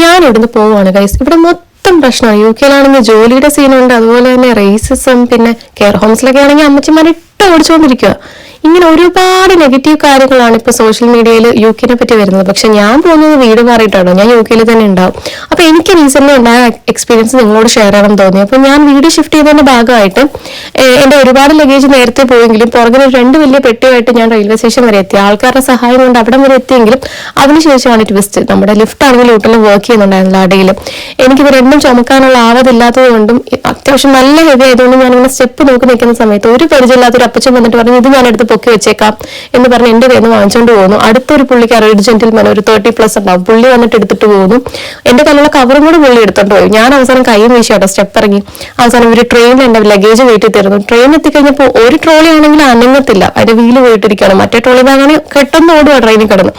ഞാൻ ഇവിടുന്ന് പോവാണ് ഗൈസ്. ഇവിടെ മൊത്തം പ്രശ്നമാണ്. യു കെയിലാണെങ്കിൽ ജോലിയുടെ സീനുണ്ട്, അതുപോലെ തന്നെ റേസിസം, പിന്നെ കെയർ ഹോംസിലൊക്കെ ആണെങ്കിൽ അമ്മച്ചിമാരെ ഇട്ട് ഓടിച്ചുകൊണ്ടിരിക്കുക. ഇങ്ങനെ ഒരുപാട് നെഗറ്റീവ് കാര്യങ്ങളാണ് ഇപ്പൊ സോഷ്യൽ മീഡിയയിൽ യു കെനെ പറ്റി വരുന്നത്. പക്ഷെ ഞാൻ പോകുന്നത് വീട് മാറിയിട്ടാണോ, ഞാൻ യു കെയിൽ തന്നെ ഉണ്ടാവും. അപ്പൊ എനിക്ക് റീസെന്റ് ഉണ്ടായ എക്സ്പീരിയൻസ് നിങ്ങളോട് ഷെയർ ചെയ്യണം തോന്നി. അപ്പൊ ഞാൻ വീട് ഷിഫ്റ്റ് ചെയ്തതിന്റെ ഭാഗമായിട്ട് എന്റെ ഒരുപാട് ലഗേജ് നേരത്തെ പോയെങ്കിലും പുറകിൽ 2 വലിയ പെട്ടിയായിട്ട് ഞാൻ റെയിൽവേ സ്റ്റേഷൻ വരെ എത്തി. ആൾക്കാരുടെ സഹായം കൊണ്ട് അവിടം വരെ എത്തിയെങ്കിലും അതിനുശേഷമാണ് ട്വിസ്റ്റ്. നമ്മുടെ ലിഫ്റ്റ് ആണെങ്കിൽ ഹോട്ടലിൽ വർക്ക് ചെയ്യുന്നുണ്ടായിരുന്നില്ല അടയിലും. എനിക്കിത് രണ്ടും ചുമക്കാനുള്ള ആവതില്ലാത്തത് കൊണ്ടും അത്യാവശ്യം നല്ല ഹെവി ആയതുകൊണ്ട് ഞാനിങ്ങനെ സ്റ്റെപ്പ് നോക്കി നിൽക്കുന്ന സമയത്ത് ഒരു പരിചയമില്ലാത്തൊരു അപ്പച്ചൻ വന്നിട്ട് പറഞ്ഞു, ഇത് ഞാൻ എടുത്ത് പൊക്കി വെച്ചേക്കാം എന്ന് പറഞ്ഞ് എന്റെ കയ്യിൽ നിന്ന് വാങ്ങിച്ചുകൊണ്ട് പോകുന്നു. അടുത്തൊരു പുള്ളിക്കാരൻ, ഒരു ജെന്റിൽമാൻ, ഒരു 30+ ഉണ്ടാവും, പുള്ളി വന്നിട്ട് എടുത്തിട്ട് പോകുന്നു. എന്റെ കയ്യിലുള്ള കവറും കൂടെ പുള്ളി എടുത്തോണ്ട് പോയി. ഞാൻ അവസാനം കൈയും വീശാട്ടോ സ്റ്റെപ്പ് ഇറങ്ങി. അവസാനം ഒരു ട്രെയിനിൽ എന്റെ ലഗേജ് വീട്ടിൽ തരുന്നു. ട്രെയിൻ എത്തിക്കഴിഞ്ഞപ്പോൾ ഒരു ട്രോളി ആണെങ്കിൽ അനങ്ങത്തില്ല, അതിന്റെ വീല് പോയിട്ടിരിക്കണം. മറ്റേ ട്രോളി ബാഗാണെങ്കിൽ പെട്ടെന്ന് ഓടുക ട്രെയിനിൽ കിടന്നു.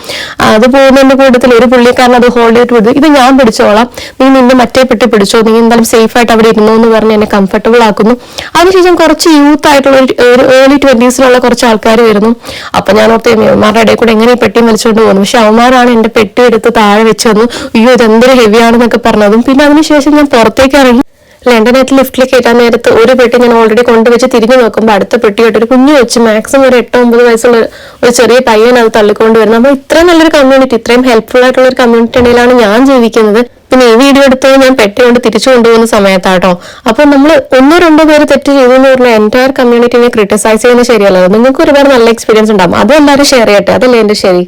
അത് പോകുന്നതിന്റെ കൂട്ടത്തിൽ ഒരു പുള്ളിക്കാരൻ അത് ഹോൾഡ് ചെയ്തിട്ട് വിടും, ഇത് ഞാൻ പിടിച്ചോളാം, നീ നിന്റെ മറ്റേ പെട്ടി പിടിച്ചോ, നീ എന്തായാലും സേഫ് ആയിട്ട് അവിടെ ഇരുന്നു എന്ന് പറഞ്ഞ് എന്നെ കംഫർട്ടബിൾ ആക്കുന്നു. അതിനുശേഷം കുറച്ച് യൂത്ത് ആയിട്ടുള്ള ഒരു ഏർലി 20s കുറച്ച് ആൾക്കാർ വരുന്നു. അപ്പൊ ഞാൻ ഓർത്ത് അവന്മാരുടെ ഇടയിൽ കൂടെ എങ്ങനെ ഈ പെട്ടി വലിച്ചുകൊണ്ട് പോകുന്നു. പക്ഷെ അവന്മാരാണ് എന്റെ പെട്ടി എടുത്ത് താഴെ വെച്ച് തന്നു. അയ്യോ ഇതെന്തൊരു ഹെവിയാണെന്നൊക്കെ പറഞ്ഞതും. പിന്നെ അതിനുശേഷം ഞാൻ പുറത്തേക്ക് ഇറങ്ങി ലണ്ടനായിട്ട് ലിഫ്റ്റിൽ കയറ്റാൻ നേരത്ത് ഒരു പെട്ടി ഞാൻ ഓൾറെഡി കൊണ്ടുവച്ച് തിരിഞ്ഞു നോക്കുമ്പോൾ അടുത്ത പെട്ടിയായിട്ട് ഒരു കുഞ്ഞു വെച്ച് മാക്സിമം ഒരു 8-9 വയസ്സുള്ള ഒരു ചെറിയ പയ്യൻ അത് തള്ളിക്കൊണ്ട് വരുന്നത്. അപ്പോൾ ഇത്രയും നല്ലൊരു കമ്മ്യൂണിറ്റി, ഇത്രയും ഹെൽപ്ഫുൾ ആയിട്ടുള്ള ഒരു കമ്മ്യൂണിറ്റി ഇടയിലാണ് ഞാൻ ജീവിക്കുന്നത്. പിന്നെ ഈ വീഡിയോ എടുത്തത് ഞാൻ പെട്ടി കൊണ്ട് തിരിച്ചു കൊണ്ടുപോകുന്ന സമയത്താട്ടോ. അപ്പൊ നമ്മൾ 1-2 പേര് തെറ്റ് ചെയ്തെന്ന് പറഞ്ഞാൽ എൻറ്റയർ കമ്മ്യൂണിറ്റിനെ ക്രിട്ടിസൈസ് ചെയ്യുന്നത് ശരിയല്ല. നിങ്ങൾക്ക് ഒരുപാട് നല്ല എക്സ്പീരിയൻസ് ഉണ്ടാകും, അത് എല്ലാവരും ഷെയർ ചെയ്യട്ടെ, അതല്ലേ എന്റെ ശരി.